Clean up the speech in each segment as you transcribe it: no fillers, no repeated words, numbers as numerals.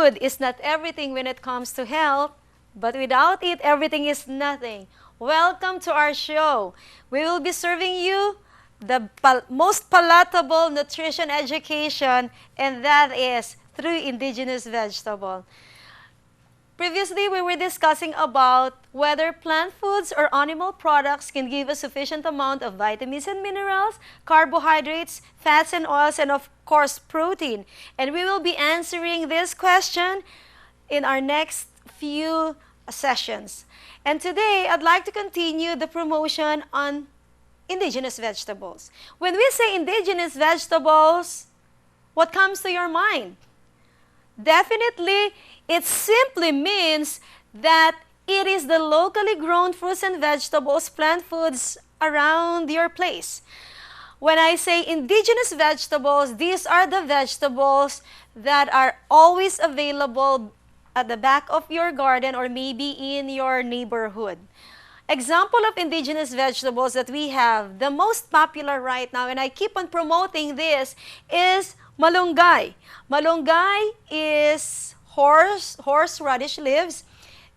food is not everything when it comes to health, but without it, everything is nothing. Welcome to our show. We will be serving you the most palatable nutrition education, and that is through indigenous vegetable. Previously, we were discussing about whether plant foods or animal products can give a sufficient amount of vitamins and minerals, carbohydrates, fats and oils, and of course, protein. And we will be answering this question in our next few sessions. And today, I'd like to continue the promotion on indigenous vegetables. When we say indigenous vegetables, what comes to your mind? Definitely, it simply means that it is the locally grown fruits and vegetables, plant foods around your place. When I say indigenous vegetables, these are the vegetables that are always available at the back of your garden or maybe in your neighborhood. Example of indigenous vegetables that we have, the most popular right now, and I keep on promoting this, is malunggay. Malunggay is horseradish leaves,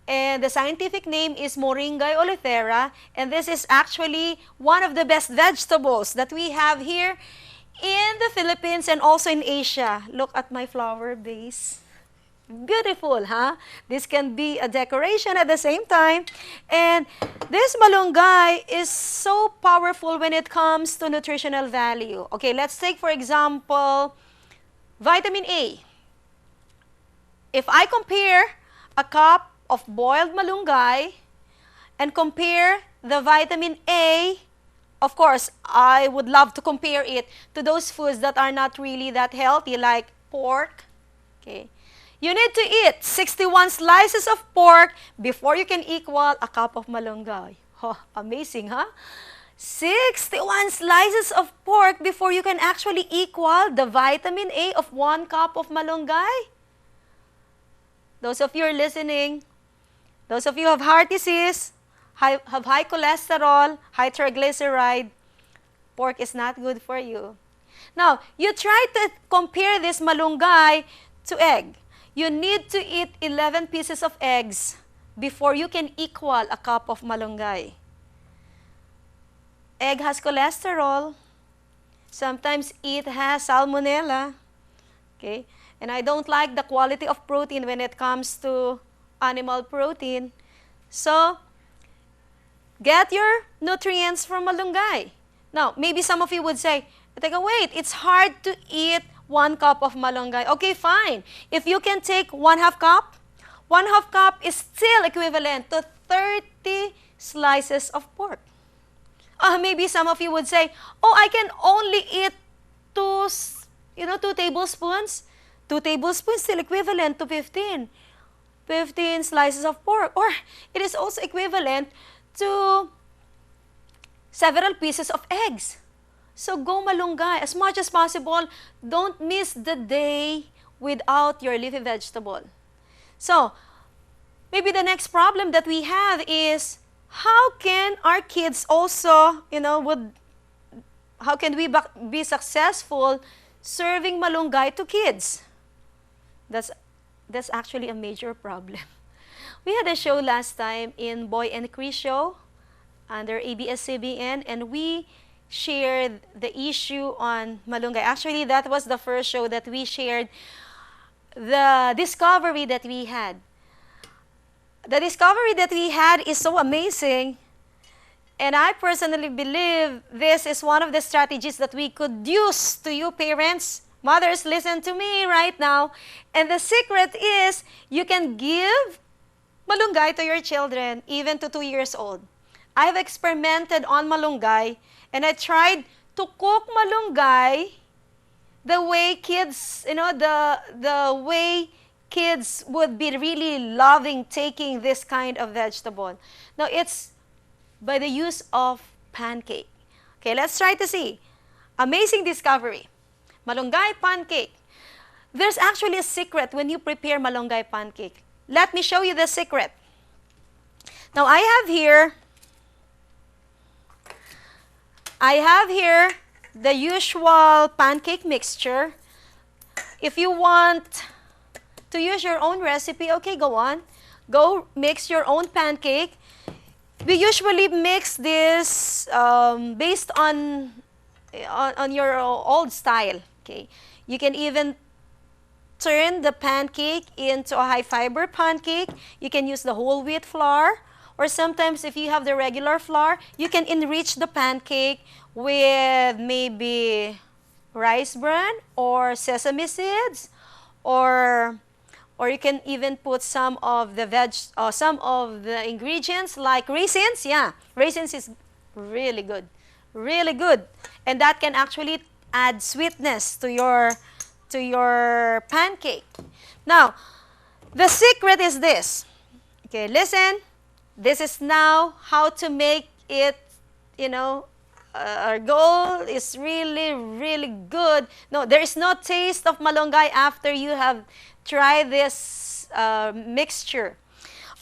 and the scientific name is Moringa oleifera, and this is actually one of the best vegetables that we have here in the Philippines and also in Asia. Look at my flower base. Beautiful, huh? This can be a decoration at the same time. And this malunggay is so powerful when it comes to nutritional value. Okay, let's take for example, vitamin A. If I compare a cup of boiled malunggay and compare the vitamin A, of course, I would love to compare it to those foods that are not really that healthy, like pork. Okay. You need to eat 61 slices of pork before you can equal a cup of malunggay. Oh, amazing, huh? 61 slices of pork before you can actually equal the vitamin A of 1 cup of malunggay. Those of you who are listening, those of you who have heart disease, have high cholesterol, high triglyceride, pork is not good for you. Now, you try to compare this malunggay to egg. You need to eat 11 pieces of eggs before you can equal a cup of malunggay. Egg has cholesterol. Sometimes it has salmonella. Okay? And I don't like the quality of protein when it comes to animal protein. So, get your nutrients from malunggay. Now, maybe some of you would say, wait, it's hard to eat 1 cup of malunggay. Okay, fine. If you can take 1/2 cup, 1/2 cup is still equivalent to 30 slices of pork. Maybe some of you would say, oh, I can only eat 2 tablespoons. 2 tablespoons still equivalent to 15 slices of pork. Or it is also equivalent to several pieces of eggs. So go malunggay as much as possible. Don't miss the day without your leafy vegetable. So maybe the next problem that we have is, how can our kids also, how can we be successful serving malunggay to kids? That's actually a major problem. We had a show last time in Boy and Chris show under ABS-CBN, and we shared the issue on malunggay. Actually, that was the first show that we shared the discovery that we had. The discovery that we had is so amazing, and I personally believe this is one of the strategies that we could use to you parents. Mothers, listen to me right now. And the secret is you can give malunggay to your children even to 2 years old. I've experimented on malunggay, and I tried to cook malunggay the way kids, the way kids would be really loving taking this kind of vegetable. Now, it's by the use of pancake. Okay, let's try to see. Amazing discovery. Malunggay pancake. There's actually a secret when you prepare malunggay pancake. Let me show you the secret. Now, I have here the usual pancake mixture. If you want to use your own recipe, okay, go on. Go mix your own pancake. We usually mix this based on your old style. Okay, you can even turn the pancake into a high fiber pancake. You can use the whole wheat flour, or sometimes if you have the regular flour, you can enrich the pancake with maybe rice bran or sesame seeds, or you can even put some of the ingredients like raisins. Yeah, raisins is really good, really good, and that can actually add sweetness to your pancake. Now, the secret is this. Okay, listen. This is now how to make it. Our goal is really, really good. No, there is no taste of malunggay after you have tried this mixture.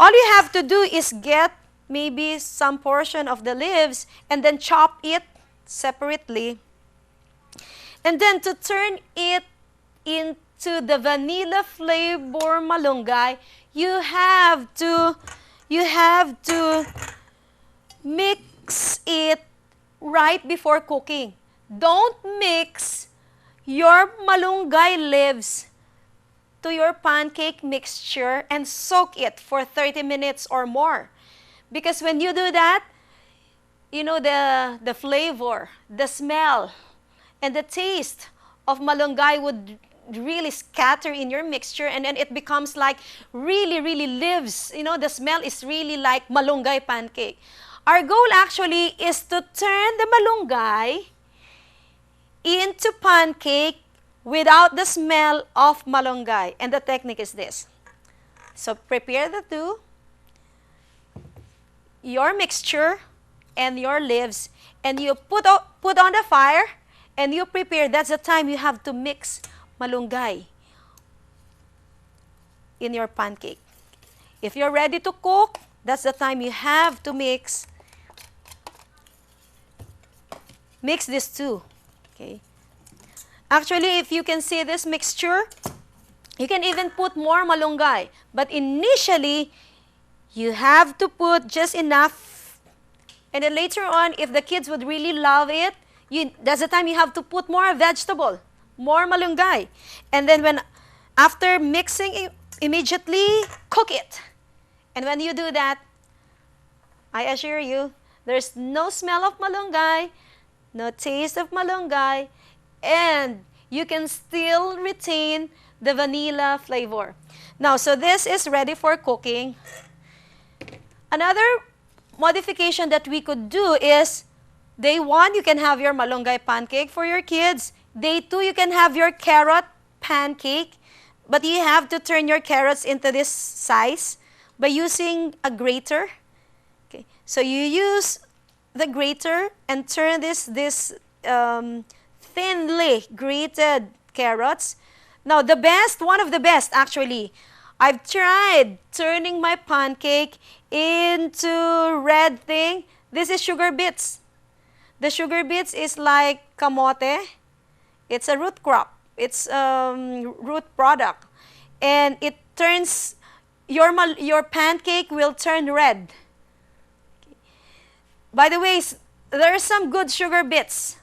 All you have to do is get maybe some portion of the leaves and then chop it separately. And then to turn it into the vanilla flavor malunggay, you have to mix it right before cooking. Don't mix your malunggay leaves to your pancake mixture and soak it for 30 minutes or more. Because when you do that, the flavor, the smell, and the taste of malunggay would really scatter in your mixture, and then it becomes like really, really lives. The smell is really like malunggay pancake. Our goal actually is to turn the malunggay into pancake without the smell of malunggay. And the technique is this. So prepare the two, your mixture and your leaves, and you put on the fire and you prepare. That's the time you have to mix malunggay in your pancake. If you're ready to cook, that's the time you have to mix these two. Okay. Actually, if you can see this mixture, you can even put more malunggay. But initially, you have to put just enough. And then later on, if the kids would really love it, that's the time you have to put more vegetable, more malunggay. And then after mixing, immediately cook it. And when you do that, I assure you, there's no smell of malunggay, no taste of malunggay, and you can still retain the vanilla flavor. Now, so this is ready for cooking. Another modification that we could do is, day 1, you can have your malunggay pancake for your kids. Day 2, you can have your carrot pancake, but you have to turn your carrots into this size by using a grater. Okay, so you use the grater and turn this thinly grated carrots. Now, one of the best actually, I've tried turning my pancake into red thing. This is sugar beets. The sugar beets is like kamote. It's a root crop. It's root product. And it turns, your pancake will turn red. By the way, there are some good sugar beets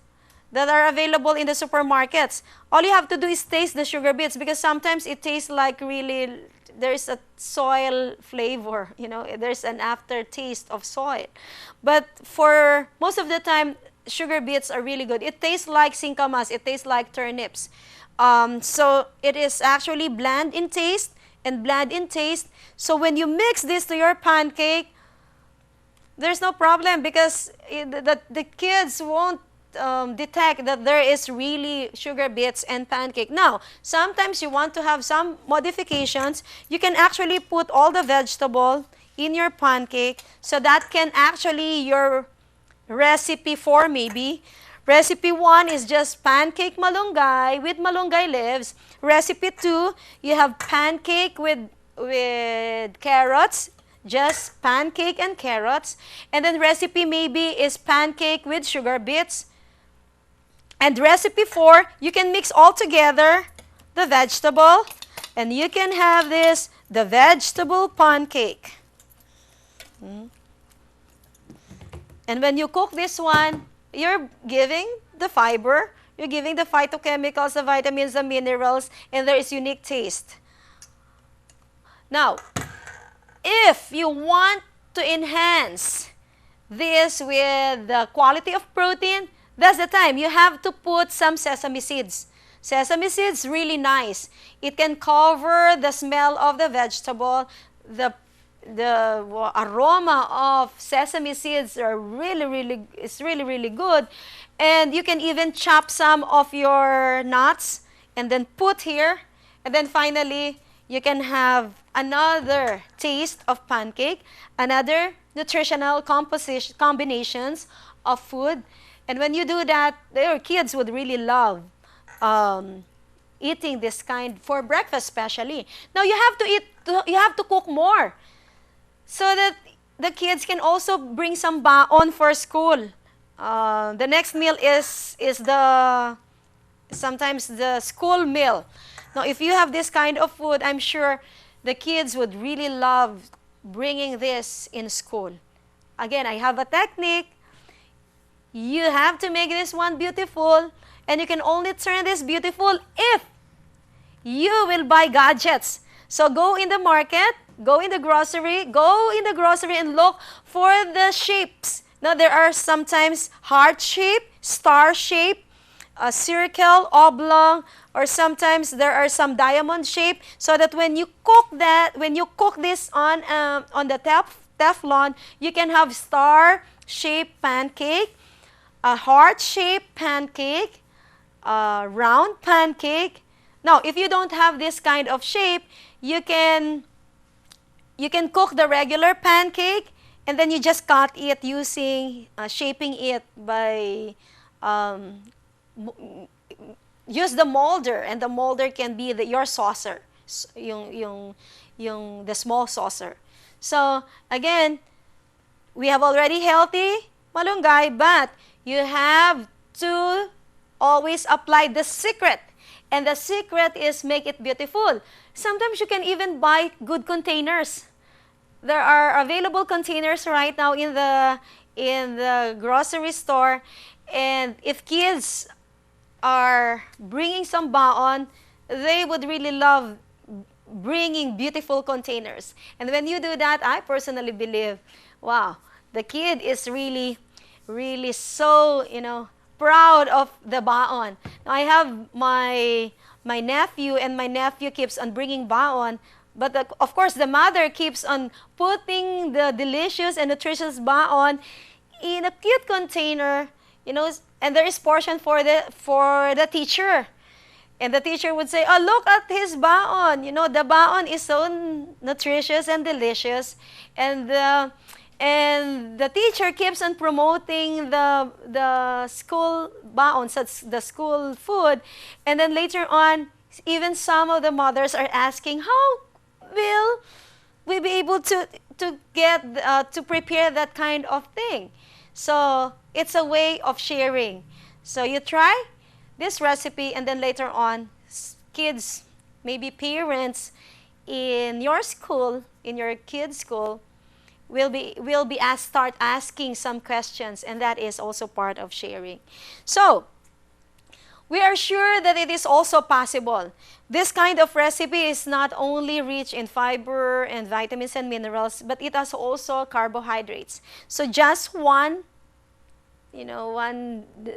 that are available in the supermarkets. All you have to do is taste the sugar beets, because sometimes it tastes like really, there's a soil flavor, there's an aftertaste of soil. But for most of the time, sugar beets are really good. It tastes like singkamas, it tastes like turnips. So it is actually bland in taste and bland in taste. So when you mix this to your pancake, there's no problem, because the kids won't detect that there is really sugar beets and pancake. Now, sometimes you want to have some modifications. You can actually put all the vegetable in your pancake, so that can actually your recipe 4 maybe. Recipe 1 is just pancake malunggay with malunggay leaves. Recipe 2, you have pancake with carrots, just pancake and carrots. And then recipe maybe is pancake with sugar beets. And recipe 4, you can mix all together the vegetable And you can have this, the vegetable pancake. And when you cook this one, you're giving the fiber, you're giving the phytochemicals, the vitamins, the minerals, and there is unique taste. Now, if you want to enhance this with the quality of protein, that's the time. You have to put some sesame seeds. Sesame seeds, really nice. It can cover the smell of the vegetable. The aroma of sesame seeds are really good. And you can even chop some of your nuts and then put here. And then finally, you can have another taste of pancake, another nutritional combinations of food. And when you do that, your kids would really love eating this kind for breakfast especially. Now you have to cook more so that the kids can also bring some baon for school. The next meal is sometimes the school meal. Now if you have this kind of food, I'm sure the kids would really love bringing this in school. Again, I have a technique. You have to make this one beautiful, and you can only turn this beautiful if you will buy gadgets. So go in the market, go in the grocery and look for the shapes. Now there are sometimes heart shape, star shape, a circle, oblong, or sometimes there are some diamond shape, so that when you cook this on the Teflon, you can have star-shaped pancake, a heart-shaped pancake, a round pancake. Now, if you don't have this kind of shape, you can cook the regular pancake, and then you just cut it using shaping it by use the molder, and the molder can be your saucer, the small saucer. So again, we have already healthy malunggay, but you have to always apply the secret, and the secret is make it beautiful. Sometimes you can even buy good containers. There are available containers right now in the grocery store, and if kids are bringing some baon, they would really love bringing beautiful containers. And when you do that, I personally believe, wow, the kid is really so, proud of the baon. Now, I have my nephew, and my nephew keeps on bringing baon, but of course the mother keeps on putting the delicious and nutritious baon in a cute container, and there is portion for the teacher. And the teacher would say, oh, look at his baon. The baon is so nutritious and delicious. And the teacher keeps on promoting the school baon, so the school food. And then later on, even some of the mothers are asking, how will we be able to prepare that kind of thing? So it's a way of sharing. So you try this recipe, and then later on, kids, maybe parents in your school, in your kids' school, start asking some questions, and that is also part of sharing. So we are sure that it is also possible. This kind of recipe is not only rich in fiber and vitamins and minerals, but it has also carbohydrates. So just one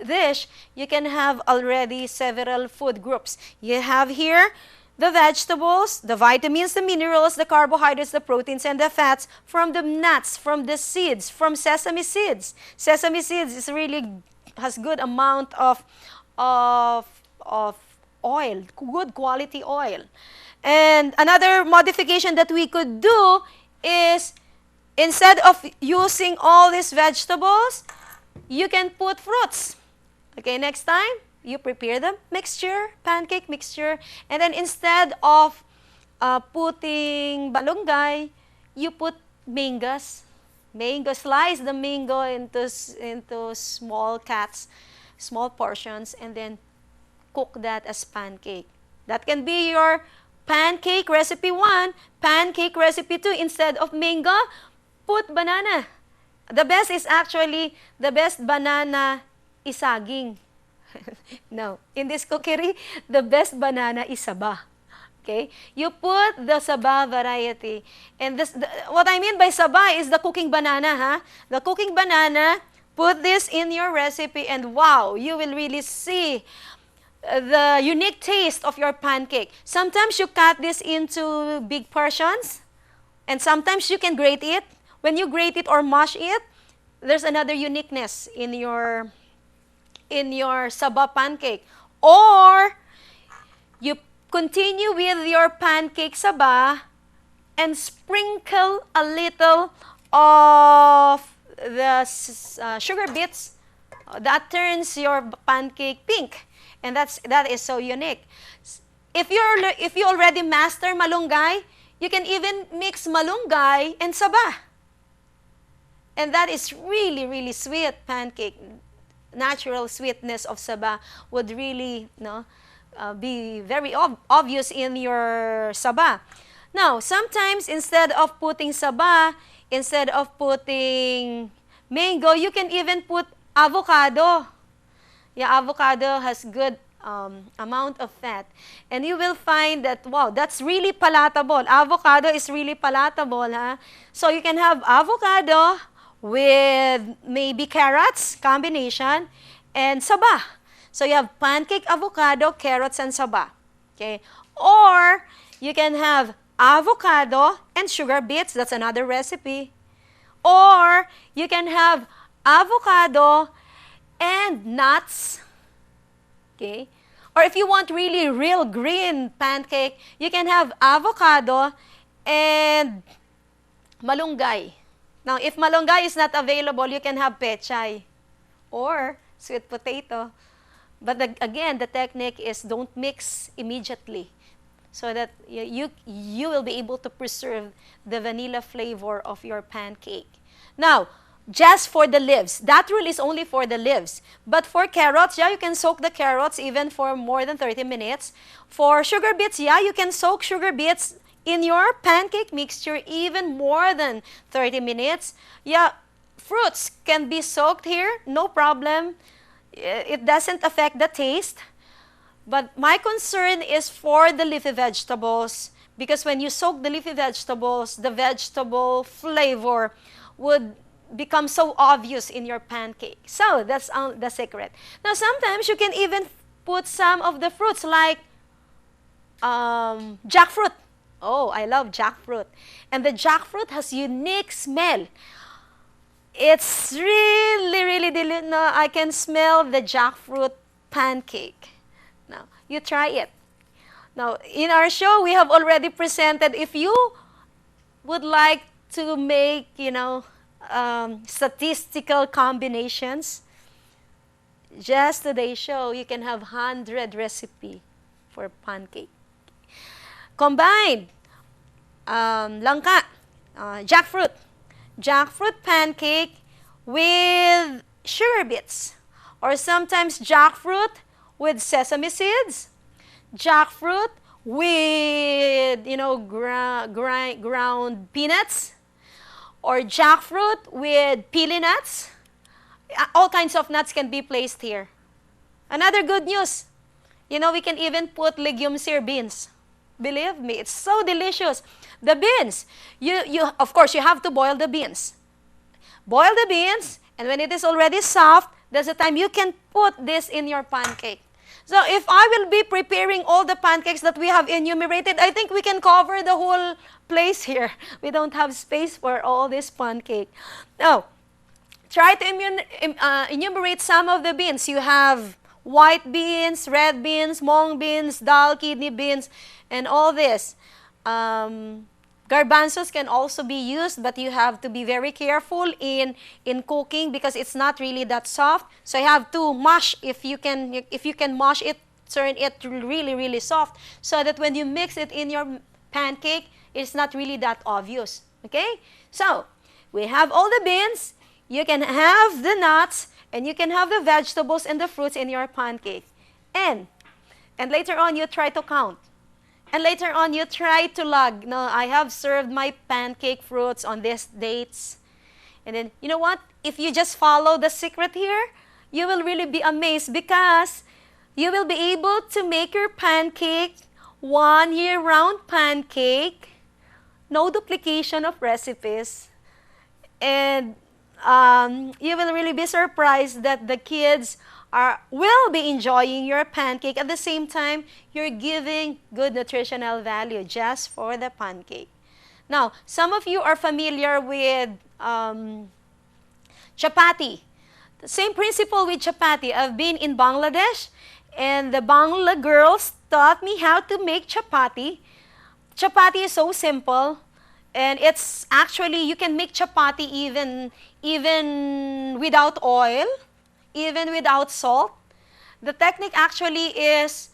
dish, you can have already several food groups. You have here the vegetables, the vitamins, the minerals, the carbohydrates, the proteins, and the fats from the nuts, from the seeds, from sesame seeds. Sesame seeds has good amount of oil, good quality oil. And another modification that we could do is, instead of using all these vegetables, you can put fruits. Okay, next time, you prepare the mixture, pancake mixture, and then instead of putting malunggay, you put mangoes. Slice the mango into small portions, and then cook that as pancake. That can be your pancake recipe 1, pancake recipe 2, instead of mango, put banana. The best is actually, the best banana is saging. No, in this cookery, the best banana is saba. Okay? You put the saba variety. And this, what I mean by saba is the cooking banana, huh? The cooking banana, put this in your recipe and wow, you will really see the unique taste of your pancake. Sometimes you cut this into big portions and sometimes you can grate it. When you grate it or mash it, there's another uniqueness in your saba pancake. Or you continue with your pancake saba and sprinkle a little of the sugar bits that turns your pancake pink, and that is so unique. If you already master malunggay, you can even mix malunggay and saba, and that is really, really sweet pancake. Natural sweetness of saba would really be very obvious in your saba. Now, sometimes instead of putting saba, instead of putting mango, you can even put avocado. Yeah, avocado has good amount of fat. And you will find that, wow, that's really palatable. Avocado is really palatable. Huh? So you can have avocado with maybe carrots combination and saba. So you have pancake, avocado, carrots, and saba. Okay? Or you can have avocado and sugar beets. That's another recipe. Or you can have avocado and nuts. Okay? Or if you want really real green pancake, you can have avocado and malunggay. Now, if malunggay is not available, you can have pechay or sweet potato. But again, the technique is don't mix immediately so that you will be able to preserve the vanilla flavor of your pancake. Now, just for the leaves. That rule is only for the leaves. But for carrots, yeah, you can soak the carrots even for more than 30 minutes. For sugar beets, yeah, you can soak sugar beets in your pancake mixture even more than 30 minutes. Yeah, fruits can be soaked here, no problem. It doesn't affect the taste. But my concern is for the leafy vegetables, because when you soak the leafy vegetables, the vegetable flavor would become so obvious in your pancake. So that's the secret. Now, sometimes you can even put some of the fruits like jackfruit. Oh, I love jackfruit. And the jackfruit has unique smell. It's really, really delicious. No, I can smell the jackfruit pancake. Now, you try it. Now, in our show, we have already presented, if you would like to make, statistical combinations, just today's show, you can have 100 recipe for pancake. Combined, langka, jackfruit pancake with sugar beets, or sometimes jackfruit with sesame seeds, jackfruit with ground peanuts, or jackfruit with pili nuts. All kinds of nuts can be placed here. Another good news, we can even put legumes here, beans. Believe me, it's so delicious. The beans, of course, you have to boil the beans. Boil the beans, and when it is already soft, that's the time you can put this in your pancake. So if I will be preparing all the pancakes that we have enumerated, I think we can cover the whole place here. We don't have space for all this pancake. Now, try to enumerate some of the beans. You have white beans, red beans, mung beans, dal, kidney beans, and all this. Garbanzos can also be used, but you have to be very careful in cooking because it's not really that soft. So you have to mash. If you can mash it, turn it really, really soft, so that when you mix it in your pancake, it's not really that obvious. Okay? So we have all the beans. You can have the nuts, and you can have the vegetables and the fruits in your pancake. And later on, you try to count. And later on, you try to log. No, I have served my pancake fruits on these dates. And then, you know what? If you just follow the secret here, you will really be amazed because you will be able to make your pancake one year-round pancake. No duplication of recipes. And you will really be surprised that the kids will be enjoying your pancake. At the same time, you're giving good nutritional value just for the pancake. Now, some of you are familiar with chapati. The same principle with chapati. I've been in Bangladesh, and the Bangla girls taught me how to make chapati. Chapati is so simple, and it's actually, you can make chapati even without oil, even without salt. The technique actually is,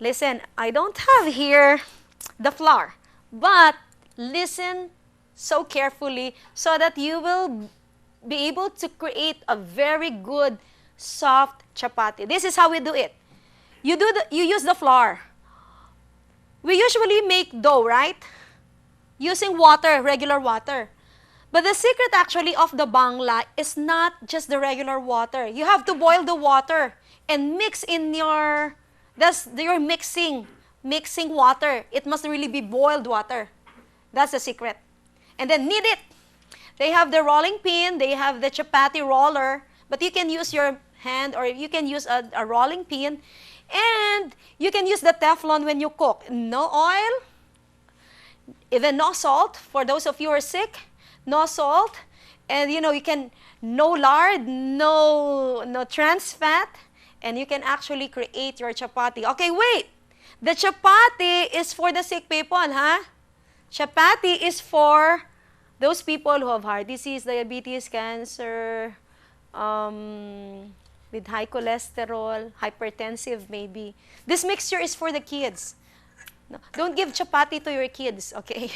listen, I don't have here the flour, but listen so carefully so that you will be able to create a very good soft chapati. This is how we do it. You use the flour. We usually make dough, right? Using water, regular water. But the secret actually of the Bangla is not just the regular water. You have to boil the water and mix in your mixing water. It must really be boiled water. That's the secret. And then knead it. They have the rolling pin, they have the chapati roller, but you can use your hand or you can use a rolling pin. And you can use the Teflon when you cook. No oil, even no salt. For those of you who are sick, no salt. And you can, no lard, no trans fat. And you can actually create your chapati. Okay, wait. The chapati is for the sick people, huh? Chapati is for those people who have heart disease, diabetes, cancer, with high cholesterol, hypertensive maybe. This mixture is for the kids. No, don't give chapati to your kids, okay?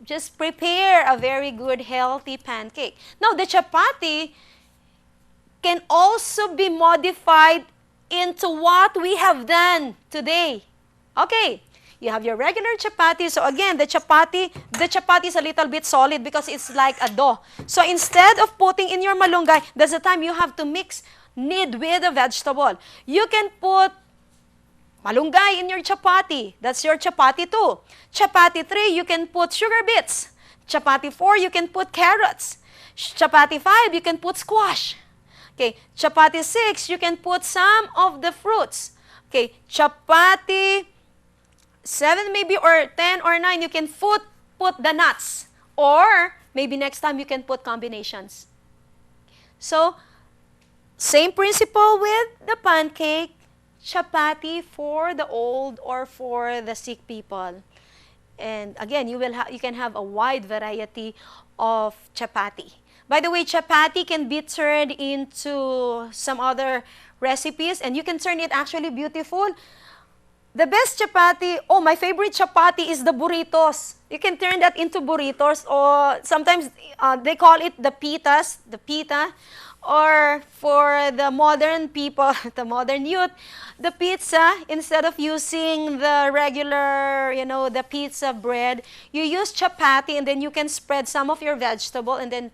Just prepare a very good, healthy pancake. Now, the chapati can also be modified into what we have done today. Okay, you have your regular chapati. So again, the chapati is a little bit solid because it's like a dough. So instead of putting in your malunggay, that's the time you have to knead with a vegetable. You can put malunggay in your chapati. That's your chapati 2. Chapati 3, you can put sugar beets. Chapati 4, you can put carrots. Chapati 5, you can put squash. Okay, chapati 6, you can put some of the fruits. Okay, chapati 7 maybe, or 10 or 9, you can put the nuts. Or maybe next time you can put combinations. So, same principle with the pancake, chapati for the old or for the sick people. And again, you can have a wide variety of chapati. By the way, chapati can be turned into some other recipes, and you can turn it actually beautiful. The best chapati, my favorite chapati is the burritos. You can turn that into burritos, or sometimes they call it the pitas, the pita. Or for the modern people, the modern youth, the pizza, instead of using the regular, the pizza bread, you use chapati, and then you can spread some of your vegetable, and then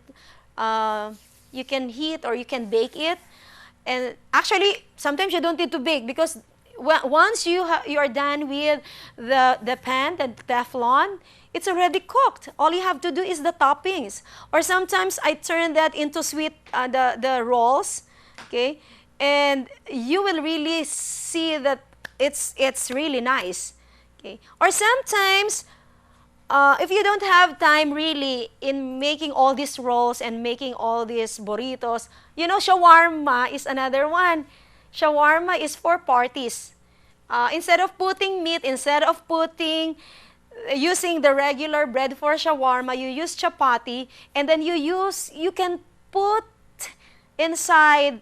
you can heat or you can bake it. And actually, sometimes you don't need to bake because once you are done with the pan, the Teflon, it's already cooked. All you have to do is the toppings. Or sometimes I turn that into sweet, the rolls, okay? And you will really see that it's really nice, okay? Or sometimes, if you don't have time really in making all these rolls and making all these burritos, shawarma is another one. Shawarma is for parties. Instead of putting meat, using the regular bread for shawarma, you use chapati, and then you can put inside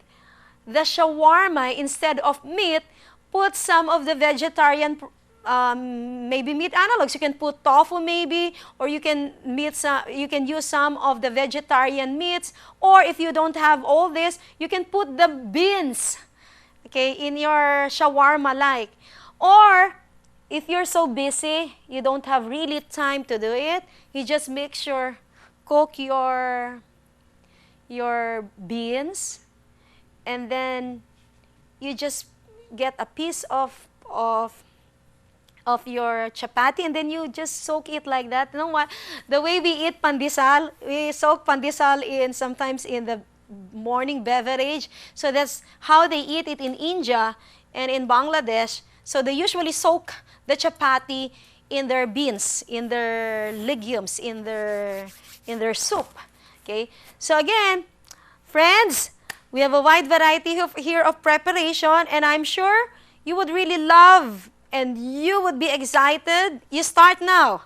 the shawarma, instead of meat, put some of the vegetarian, maybe meat analogs. You can put tofu maybe, or you can use some of the vegetarian meats, or if you don't have all this, you can put the beans, okay, in your shawarma like. Or, if you're so busy, you don't have really time to do it, you just make sure, cook your beans, and then you just get a piece of your chapati, and then you just soak it like that. You know what? The way we eat pandesal, we soak pandesal in sometimes in the morning beverage. So that's how they eat it in India and in Bangladesh. So they usually soak the chapati in their beans, in their legumes, in their soup. Okay? So again, friends, we have a wide variety here of preparation, and I'm sure you would really love and you would be excited. You start now.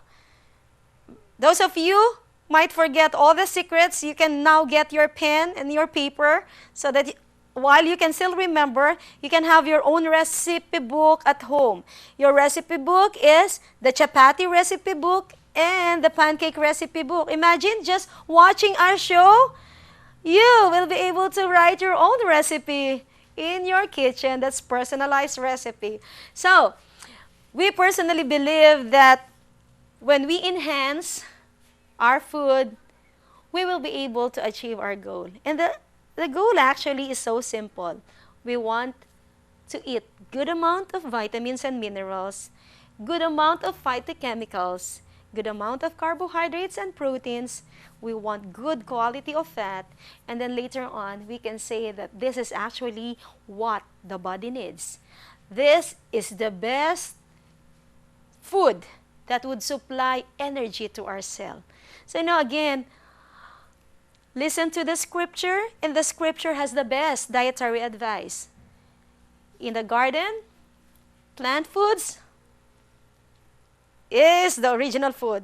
Those of you might forget all the secrets, you can now get your pen and your paper so that while you can still remember, you can have your own recipe book at home. Your recipe book is the chapati recipe book and the pancake recipe book. Imagine just watching our show, you will be able to write your own recipe in your kitchen. That's personalized recipe. So, we personally believe that when we enhance our food, we will be able to achieve our goal. And the goal actually is so simple. We want to eat good amount of vitamins and minerals, good amount of phytochemicals, good amount of carbohydrates and proteins. We want good quality of fat, and then later on, we can say that this is actually what the body needs. This is the best food that would supply energy to our cell. So now again, listen to the scripture, and the scripture has the best dietary advice. In the garden, plant foods is the original food.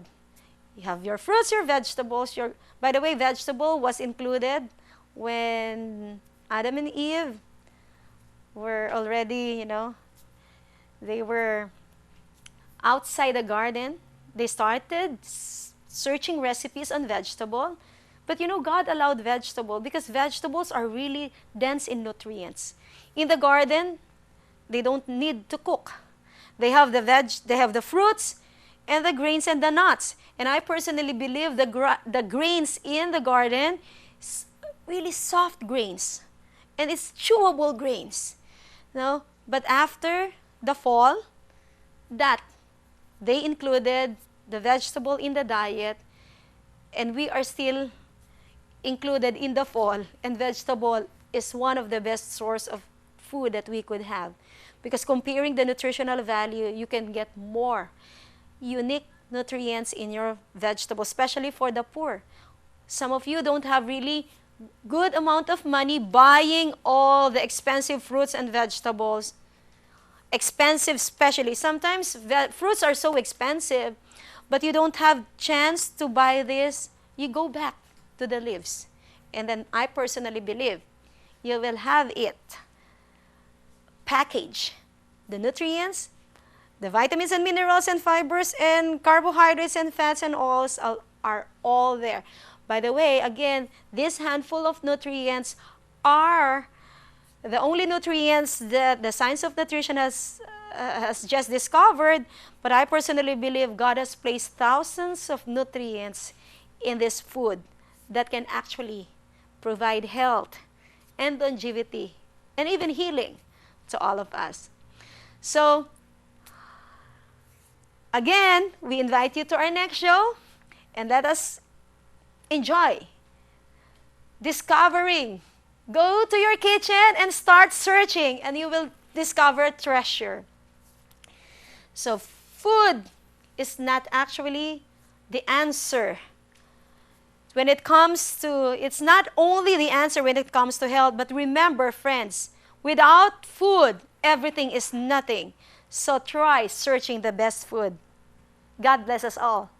You have your fruits, your vegetables. By the way, vegetable was included when Adam and Eve were already, they were outside the garden. They started searching recipes on vegetable. But God allowed vegetable because vegetables are really dense in nutrients. In the garden, they don't need to cook. They have the fruits and the grains and the nuts. And I personally believe the grains in the garden is really soft grains. And it's chewable grains. But after the fall, that they included the vegetable in the diet, and we are still included in the fall, and vegetable is one of the best source of food that we could have. Because comparing the nutritional value, you can get more unique nutrients in your vegetable, especially for the poor. Some of you don't have really good amount of money buying all the expensive fruits and vegetables. Expensive especially. Sometimes fruits are so expensive, but you don't have chance to buy this. You go back to the leaves. And then I personally believe you will have it package. The nutrients, the vitamins and minerals and fibers and carbohydrates and fats and oils are all there. By the way, again, this handful of nutrients are the only nutrients that the science of nutrition has just discovered, but I personally believe God has placed thousands of nutrients in this food that can actually provide health and longevity and even healing to all of us. So, again, we invite you to our next show, and let us enjoy discovering. Go to your kitchen and start searching, and you will discover treasure. So food is not actually the answer when it comes to, it's not only the answer when it comes to health, but remember, friends, without food, everything is nothing. So try searching the best food. God bless us all.